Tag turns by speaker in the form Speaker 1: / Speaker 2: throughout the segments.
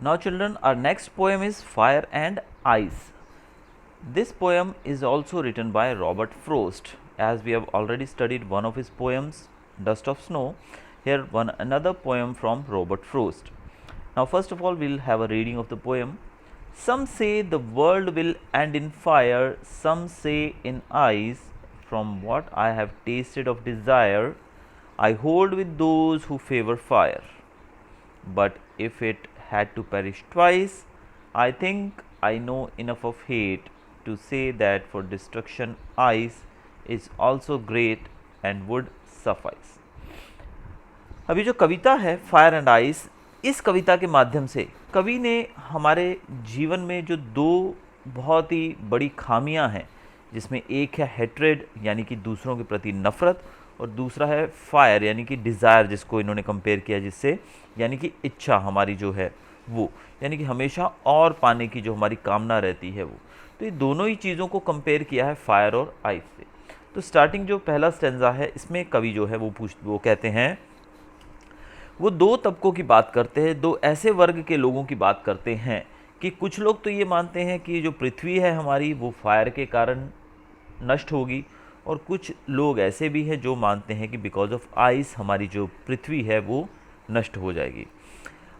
Speaker 1: Now children, our next poem is Fire and Ice. This poem is also written by Robert Frost. As we have already studied one of his poems, Dust of Snow, here another poem from Robert Frost. Now first of all, we will have a reading of the poem. Some say the world will end in fire, some say in ice. From what I have tasted of desire, I hold with those who favor fire. But if it had to perish twice, I think I know enough of hate to say that for destruction ice is also great and would suffice. अभी जो कविता है fire and ice, इस कविता के माध्यम से कवि ने हमारे जीवन में जो दो बहुत ही बड़ी खामियां हैं, जिसमें एक है हेट्रेड यानी कि दूसरों के प्रति नफरत, और दूसरा है फायर यानी कि डिज़ायर, जिसको इन्होंने कंपेयर किया जिससे, यानी कि इच्छा हमारी जो है वो, यानी कि हमेशा और पाने की जो हमारी कामना रहती है वो। तो ये दोनों ही चीज़ों को कंपेयर किया है फायर और आइस से। तो स्टार्टिंग जो पहला स्टेंजा है, इसमें कवि जो है वो कहते हैं, वो दो तबकों की बात करते हैं, दो ऐसे वर्ग के लोगों की बात करते हैं कि कुछ लोग तो ये मानते हैं कि जो पृथ्वी है हमारी वो फायर के कारण नष्ट होगी, और कुछ लोग ऐसे भी हैं जो मानते हैं कि बिकॉज ऑफ आइस हमारी जो पृथ्वी है वो नष्ट हो जाएगी।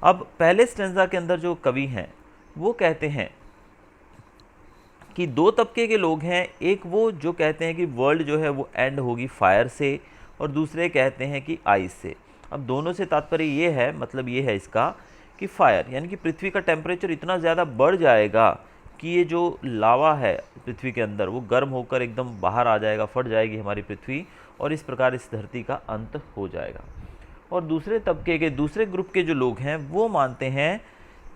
Speaker 1: अब पहले स्टेंजा के अंदर जो कवि हैं वो कहते हैं कि दो तबके के लोग हैं, एक वो जो कहते हैं कि वर्ल्ड जो है वो एंड होगी फायर से, और दूसरे कहते हैं कि आइस से। अब दोनों से तात्पर्य ये है, मतलब ये है इसका कि फायर यानी कि पृथ्वी का टेम्परेचर इतना ज़्यादा बढ़ जाएगा कि ये जो लावा है पृथ्वी के अंदर वो गर्म होकर एकदम बाहर आ जाएगा, फट जाएगी हमारी पृथ्वी, और इस प्रकार इस धरती का अंत हो जाएगा। और दूसरे तबके के दूसरे ग्रुप के जो लोग हैं वो मानते हैं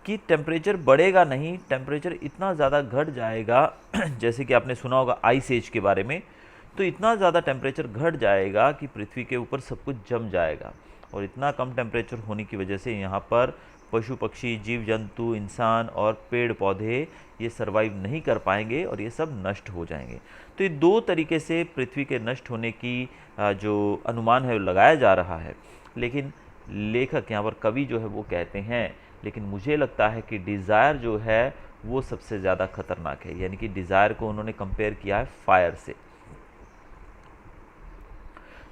Speaker 1: कि टेम्परेचर बढ़ेगा नहीं, टेम्परेचर इतना ज़्यादा घट जाएगा जैसे कि आपने सुना होगा आइस एज के बारे में, तो इतना ज़्यादा टेम्परेचर घट जाएगा कि पृथ्वी के ऊपर सब कुछ जम जाएगा, और इतना कम टेम्परेचर होने की वजह से यहाँ पर पशु पक्षी, जीव जंतु, इंसान और पेड़ पौधे ये सर्वाइव नहीं कर पाएंगे और ये सब नष्ट हो जाएंगे। तो ये दो तरीके से पृथ्वी के नष्ट होने की जो अनुमान है वो लगाया जा रहा है। लेकिन लेखक यहाँ पर कवि जो है वो कहते हैं, लेकिन मुझे लगता है कि डिज़ायर जो है वो सबसे ज़्यादा खतरनाक है, यानी कि डिज़ायर को उन्होंने कंपेयर किया है फायर से।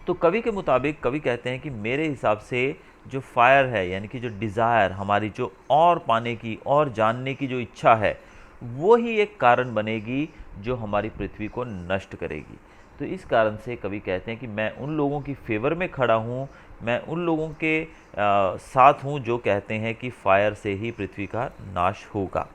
Speaker 1: तो कवि के मुताबिक कवि कहते हैं कि मेरे हिसाब से जो फायर है यानी कि जो डिज़ायर, हमारी जो और पाने की और जानने की जो इच्छा है, वो ही एक कारण बनेगी जो हमारी पृथ्वी को नष्ट करेगी। तो इस कारण से कवि कहते हैं कि मैं उन लोगों की फेवर में खड़ा हूँ, मैं उन लोगों के साथ हूँ जो कहते हैं कि फायर से ही पृथ्वी का नाश होगा।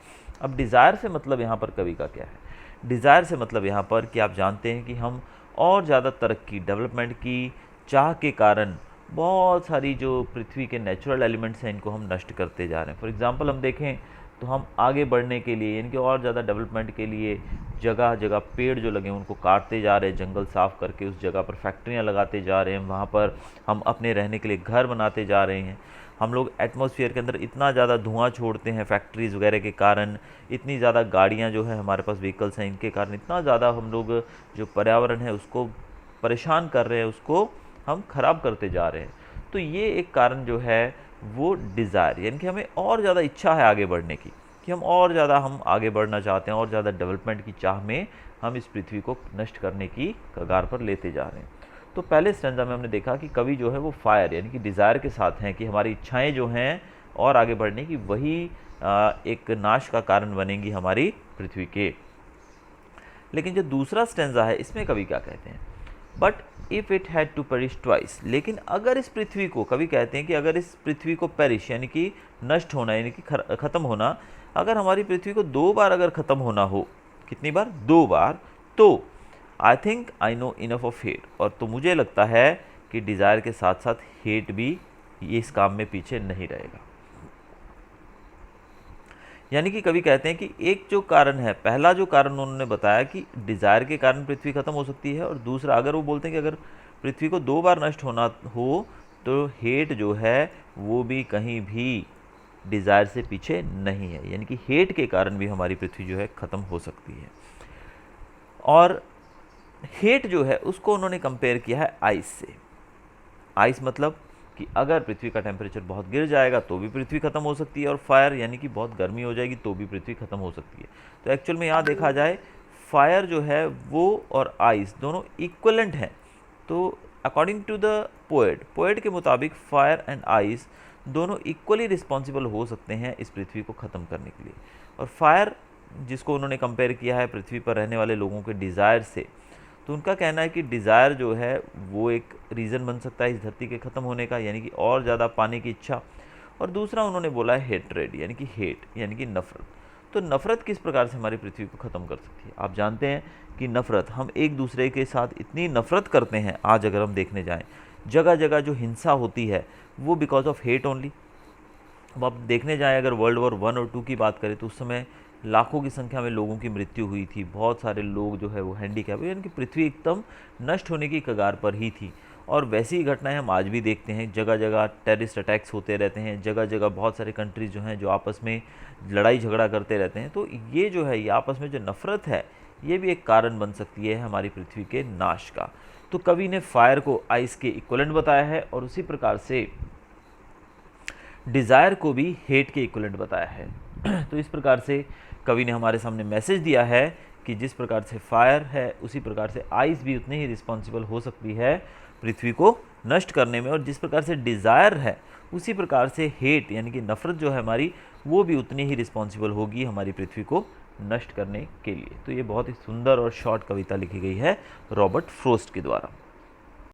Speaker 1: अब डिज़ायर से मतलब यहाँ पर कवि का क्या है? डिज़ायर से मतलब यहाँ पर कि आप जानते हैं कि हम और ज़्यादा तरक्की, डेवलपमेंट की चाह के कारण बहुत सारी जो पृथ्वी के नेचुरल एलिमेंट्स हैं इनको हम नष्ट करते जा रहे हैं। फॉर एग्जांपल हम देखें तो हम आगे बढ़ने के लिए यानी कि और ज़्यादा डेवलपमेंट के लिए जगह जगह पेड़ जो लगे उनको काटते जा रहे हैं, जंगल साफ़ करके उस जगह पर फैक्ट्रियाँ लगाते जा रहे हैं, वहाँ पर हम अपने रहने के लिए घर बनाते जा रहे हैं। हम लोग एटमॉस्फेयर के अंदर इतना ज़्यादा धुआं छोड़ते हैं फैक्ट्रीज़ वगैरह के कारण, इतनी ज़्यादा गाड़ियाँ जो है हमारे पास व्हीकल्स हैं इनके कारण इतना ज़्यादा हम लोग जो पर्यावरण है उसको परेशान कर रहे हैं, उसको हम ख़राब करते जा रहे हैं। तो ये एक कारण जो है वो डिज़ायर, यानी कि हमें और ज़्यादा इच्छा है आगे बढ़ने की, कि हम आगे बढ़ना चाहते हैं और ज़्यादा डेवलपमेंट की चाह में हम इस पृथ्वी को नष्ट करने की कगार पर लेते जा रहे हैं। तो पहले स्टैंजा में हमने देखा कि कवि जो है वो फायर यानी कि डिज़ायर के साथ हैं कि हमारी इच्छाएं जो हैं और आगे बढ़ने की, वही एक नाश का कारण बनेंगी हमारी पृथ्वी के। लेकिन जो दूसरा स्टैंजा है इसमें कवि क्या कहते हैं? But if it had to perish twice, लेकिन अगर इस पृथ्वी को, कवि कहते हैं कि अगर इस पृथ्वी को पेरिश यानी कि नष्ट होना यानी कि ख़त्म होना, अगर हमारी पृथ्वी को दो बार अगर ख़त्म होना हो, कितनी बार? दो बार, तो I think I know enough of hate, और तो मुझे लगता है कि डिज़ायर के साथ साथ हेट भी ये इस काम में पीछे नहीं रहेगा। यानी कि कवि कहते हैं कि एक जो कारण है, पहला जो कारण उन्होंने बताया कि डिज़ायर के कारण पृथ्वी खत्म हो सकती है, और दूसरा अगर वो बोलते हैं कि अगर पृथ्वी को दो बार नष्ट होना हो तो हेट जो है वो भी कहीं भी डिज़ायर से पीछे नहीं है, यानी कि हेट के कारण भी हमारी पृथ्वी जो है ख़त्म हो सकती है। और हेट जो है उसको उन्होंने कंपेयर किया है आइस से। आइस मतलब कि अगर पृथ्वी का टेम्परेचर बहुत गिर जाएगा तो भी पृथ्वी खत्म हो सकती है, और फायर यानी कि बहुत गर्मी हो जाएगी तो भी पृथ्वी खत्म हो सकती है। तो एक्चुअल में यहाँ देखा जाए फायर जो है वो और आइस दोनों इक्वलेंट हैं। तो अकॉर्डिंग टू द पोएट के मुताबिक फायर एंड आइस दोनों इक्वली रिस्पॉन्सिबल हो सकते हैं इस पृथ्वी को ख़त्म करने के लिए। और फायर जिसको उन्होंने कंपेयर किया है पृथ्वी पर रहने वाले लोगों के डिज़ायर से, तो उनका कहना है कि डिज़ायर जो है वो एक रीज़न बन सकता है इस धरती के ख़त्म होने का, यानी कि और ज़्यादा पाने की इच्छा। और दूसरा उन्होंने बोला है हेट्रेड, यानी कि हेट यानी कि नफ़रत। तो नफ़रत किस प्रकार से हमारी पृथ्वी को ख़त्म कर सकती है? आप जानते हैं कि नफ़रत, हम एक दूसरे के साथ इतनी नफ़रत करते हैं, आज अगर हम देखने जाएं जगह जगह जो हिंसा होती है वो बिकॉज ऑफ हेट ओनली। अब आप देखने जाएं अगर वर्ल्ड वॉर 1 और 2 की बात करें तो उस समय लाखों की संख्या में लोगों की मृत्यु हुई थी, बहुत सारे लोग जो है वो हैंडीकैप, यानी कि पृथ्वी एकदम नष्ट होने की कगार पर ही थी। और वैसी ही घटनाएं हम आज भी देखते हैं, जगह जगह टेररिस्ट अटैक्स होते रहते हैं, जगह जगह बहुत सारे कंट्रीज़ जो हैं जो आपस में लड़ाई झगड़ा करते रहते हैं। तो ये जो है ये आपस में जो नफ़रत है ये भी एक कारण बन सकती है हमारी पृथ्वी के नाश का। तो कवि ने फायर को आइस के इक्वलेंट बताया है और उसी प्रकार से डिज़ायर को भी हेट के इक्वलेंट बताया है। तो इस प्रकार से कवि ने हमारे सामने मैसेज दिया है कि जिस प्रकार से फायर है उसी प्रकार से आइस भी उतनी ही रिस्पॉन्सिबल हो सकती है पृथ्वी को नष्ट करने में, और जिस प्रकार से डिज़ायर है उसी प्रकार से हेट यानी कि नफ़रत जो है हमारी वो भी उतनी ही रिस्पॉन्सिबल होगी हमारी पृथ्वी को नष्ट करने के लिए। तो ये बहुत ही सुंदर और शॉर्ट कविता लिखी गई है रॉबर्ट फ्रोस्ट के द्वारा।